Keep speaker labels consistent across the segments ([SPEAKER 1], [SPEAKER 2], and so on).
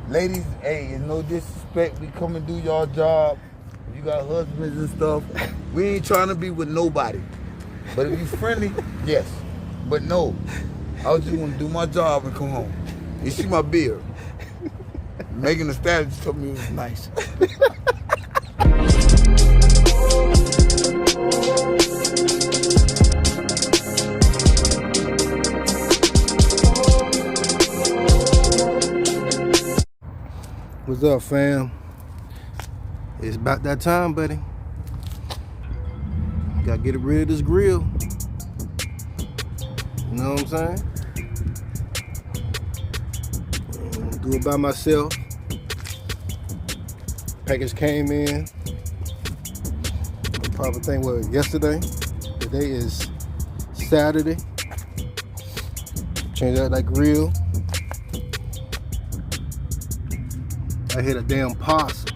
[SPEAKER 1] Ladies, hey, it's no disrespect. We come and do y'all job. You got husbands and stuff. We ain't trying to be with nobody. But if you friendly, yes. But no, I was just want to do my job and come home. You see my beard. Megan the Stallion told me it was nice.
[SPEAKER 2] What's up, fam? It's about that time, buddy. Gotta get rid of this grill. You know what I'm saying? Do it by myself. Package came in. I probably think what, yesterday. Today is Saturday. Change out that grill. I hit a damn possum,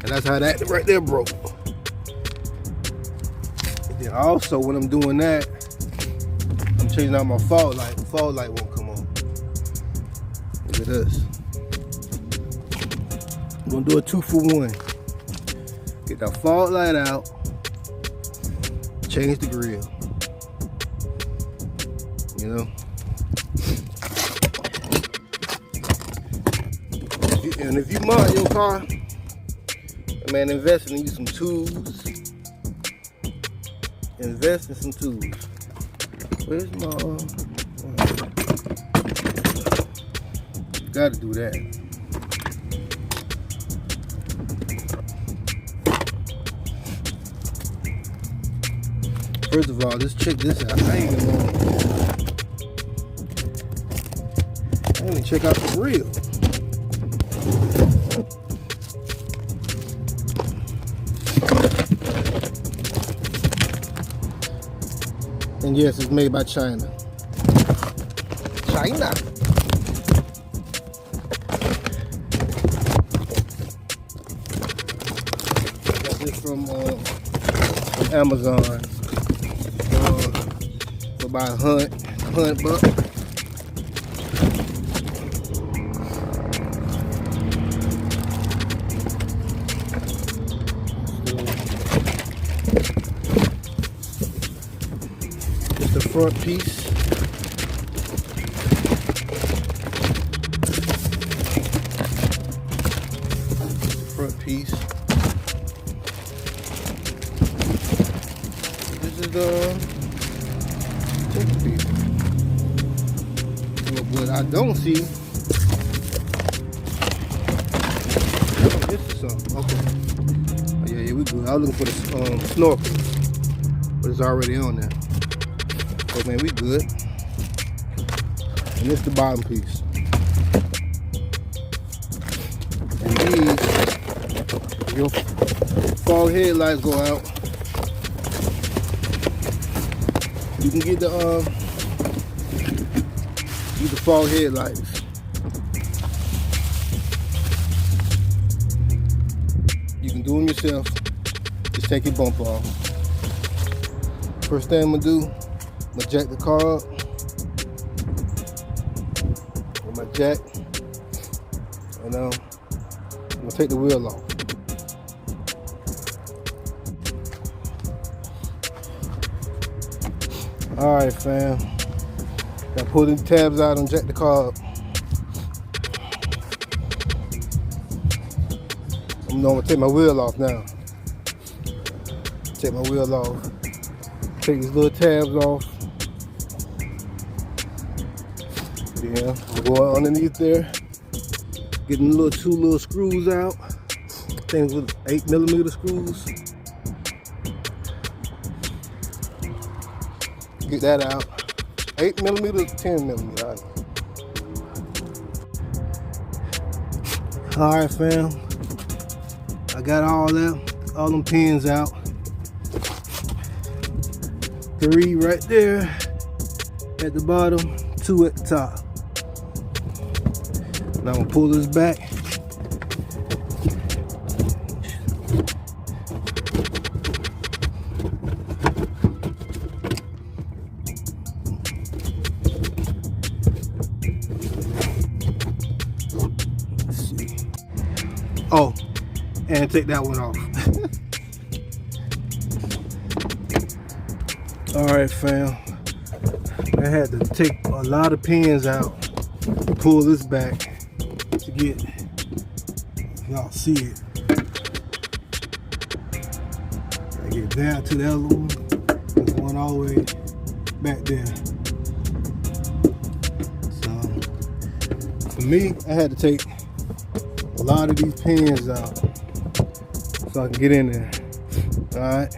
[SPEAKER 2] and that's how that right there broke. And then also when I'm doing that, I'm changing out my fog light. The fog light won't come on. Look at this. I'm gonna do a 2-for-1. Get that fog light out, change the grill. You know? And if you mod your car, man, invest in you some tools. Invest in some tools. Where's my gotta do that. First of all, let's check this out. I ain't even check out the grill. And yes, it's made by China. China. Got this from Amazon for about $100. Front piece. Front piece. This is the second piece. What I don't see. This is something. Okay. Oh, yeah, we good. I was looking for the snorkel, but it's already on there. So man, we good. And this the bottom piece. And these, your fog headlights go out, you can get the fog headlights. You can do them yourself. Just take your bump off. First thing I'm gonna do, I'm gonna jack the car up with my jack, and I'm gonna take the wheel off. All right, fam. Gotta pull these tabs out and jack the car up. I'm gonna take my wheel off now. Take my wheel off. Take these little tabs off. Yeah, I'm going underneath there, getting two little screws out. Things with 8mm screws. Get that out. 8mm, 10mm. All right, fam. I got all them pins out. 3 right there at the bottom, 2 at the top. Now I'm gonna pull this back. Let's see. Oh, and take that one off. Alright fam, I had to take a lot of pins out to pull this back to get, y'all see it. I get down to the other one, there's one all the way back there. So for me, I had to take a lot of these pins out so I can get in there. Alright.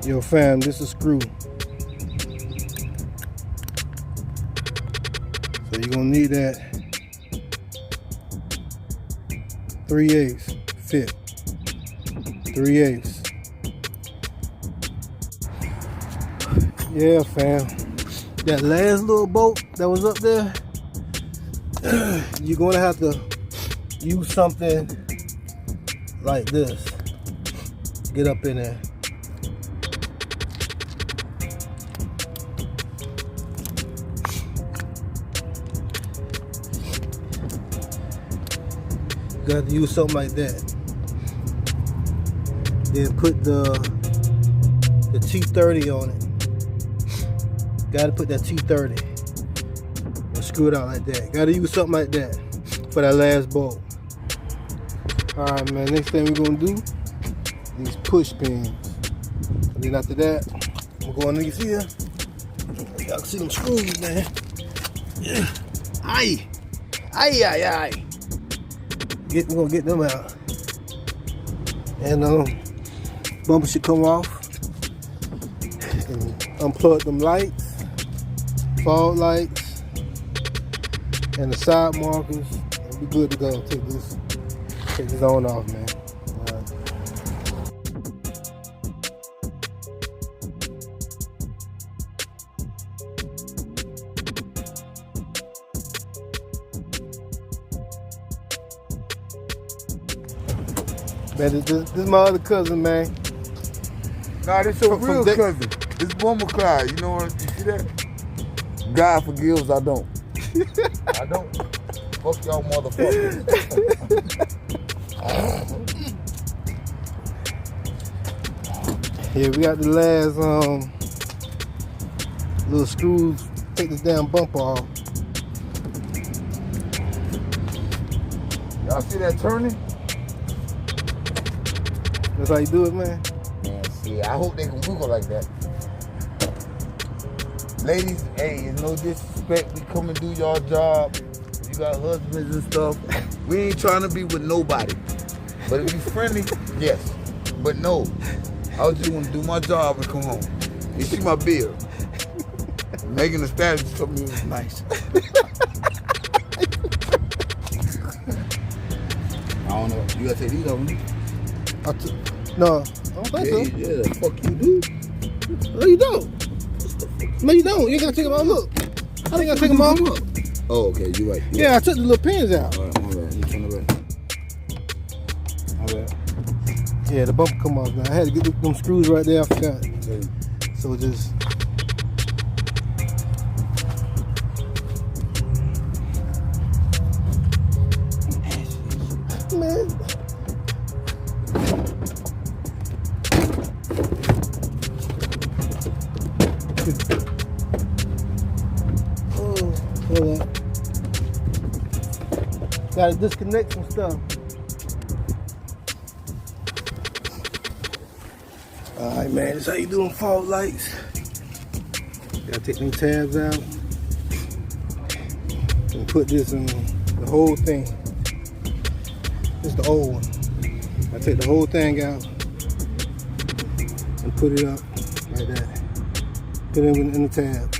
[SPEAKER 2] Yo fam, this is a screw. So you're gonna need that 3/8 fit. 3/8. Yeah fam. That last little bolt that was up there, you're gonna have to use something like this to get up in there. You got to use something like that. Then put the T30 on it. Got to put that T30 and screw it out like that. Got to use something like that for that last bolt. Alright man, next thing we're going to do, these push pins. And then after that, we'll go underneath here. Y'all can see them screws, man. Yeah. Aye. Aye, aye, aye. We're gonna get them out. And bumper should come off. And unplug them lights, fog lights, and the side markers. And be good to go. Take this on off, man. Man, this is my other cousin, man.
[SPEAKER 1] Nah, this your real cousin. This Bumble Clyde, you know what? You see that? God forgives, I don't. I don't. Fuck y'all motherfuckers.
[SPEAKER 2] Yeah, we got the last little screws. Take this damn bumper off.
[SPEAKER 1] Y'all see that turning?
[SPEAKER 2] That's how you do it, man.
[SPEAKER 1] Man, see, I hope they can wiggle like that. Ladies, hey, it's no disrespect. We come and do y'all job. You got husbands and stuff. We ain't trying to be with nobody. But if you friendly, yes. But no, I was just want to do my job and come home. You see my beard. Megan the Stallion just told me it was nice. I don't know. You gotta take these off me.
[SPEAKER 2] No, I don't think so.
[SPEAKER 1] Yeah, the fuck you do?
[SPEAKER 2] No, you don't. No, you don't. You ain't gotta take them all. Look. I ain't gotta take them all. Look.
[SPEAKER 1] Oh, okay, you're right.
[SPEAKER 2] Yeah, I took the little pins out.
[SPEAKER 1] All right, my bad. You turn it back. My bad.
[SPEAKER 2] Yeah, the bumper come off now. I had to get them screws right there. I forgot.
[SPEAKER 1] Okay.
[SPEAKER 2] So just. Man. Oh, hold on. Gotta disconnect some stuff. Alright, man, this how you doing fog lights. Gotta take them tabs out and put this in the whole thing. This is the old one. I take the whole thing out and put it up like that. Put it in the tabs.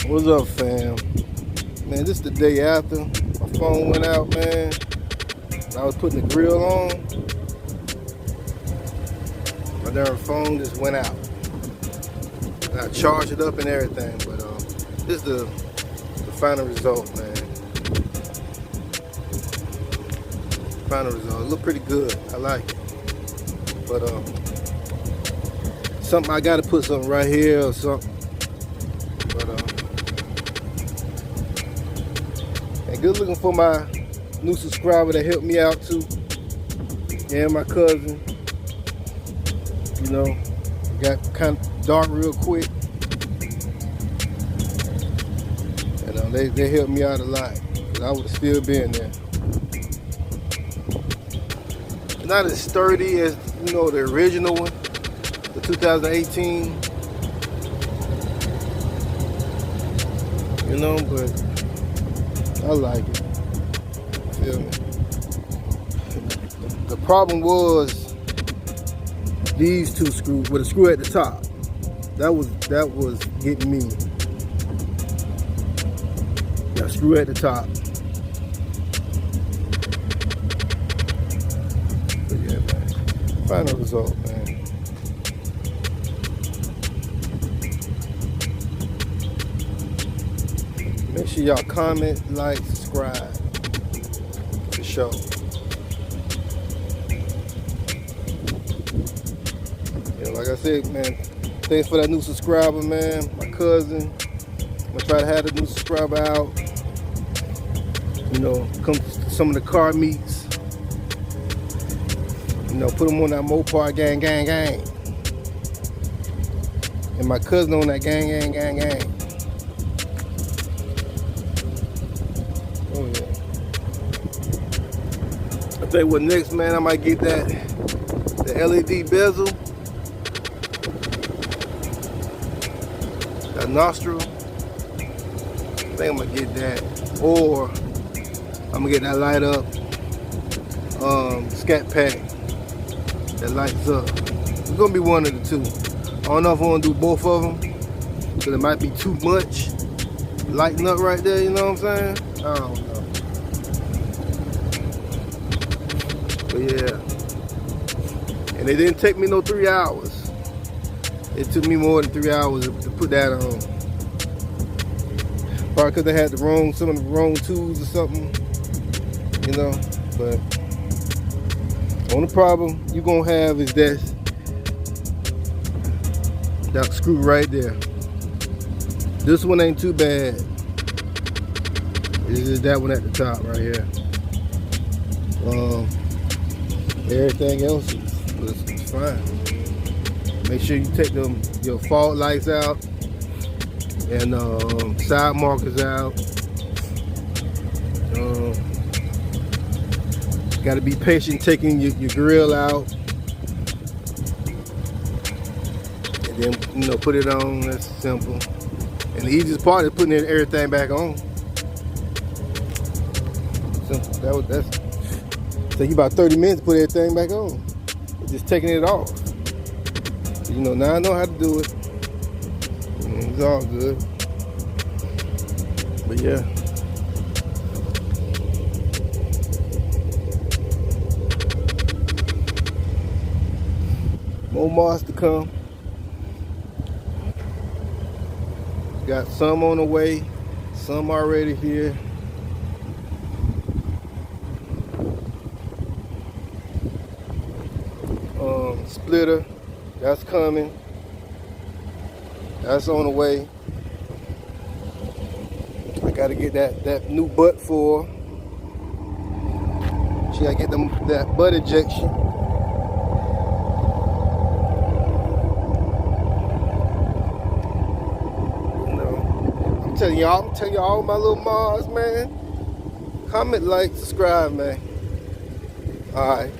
[SPEAKER 2] What's up, fam? Man, this is the day after my phone went out, man. I was putting the grill on. My darn phone just went out. I charged it up and everything, but this is the final result, man. Final result. It look pretty good. I like it. But something, I gotta put something right here or something. But And good looking for my new subscriber that helped me out too. And my cousin. You know, got kind of dark real quick. And they helped me out a lot. Cause I would have still been there. Not as sturdy as, you know, the original one, the 2018. You know, but I like it. Feel me? The problem was these two screws with a screw at the top. That was getting me. That screw at the top. But yeah, man. Final result, man. Make sure y'all comment, like, subscribe. For sure. Yeah, like I said, man, thanks for that new subscriber, man. My cousin. I'm gonna try to have the new subscriber out. You know, come to some of the car meets. You know, put them on that Mopar gang, gang, gang. And my cousin on that gang, gang, gang, gang. Oh yeah. I tell you what, next, man, I might get the LED bezel, that nostril. I think I'm gonna get that, or I'm gonna get that light up Scat pack that lights up. It's gonna be one of the two. I don't know if I want to do both of them because it might be too much lighting up right there. You know what I'm saying? I don't know. But yeah, and it didn't take me no 3 hours. It took me more than 3 hours to put that on. Probably because they had some of the wrong tools or something, you know. But the only problem you're gonna have is that screw right there. This one ain't too bad. It's just that one at the top right here. Everything else is fine. Make sure you take your fog lights out and side markers out. Got to be patient taking your grill out, and then, you know, put it on. That's simple. And the easiest part is putting everything back on. Simple. That's take you about 30 minutes to put everything back on. Just taking it off. You know, now I know how to do it. It's all good. But yeah. More mods to come. Got some on the way, some already here. Splitter, that's coming. That's on the way. I gotta get that new butt for. She gotta get that butt ejection. I'm telling y'all all my little mods, man. Comment, like, subscribe, man. Alright.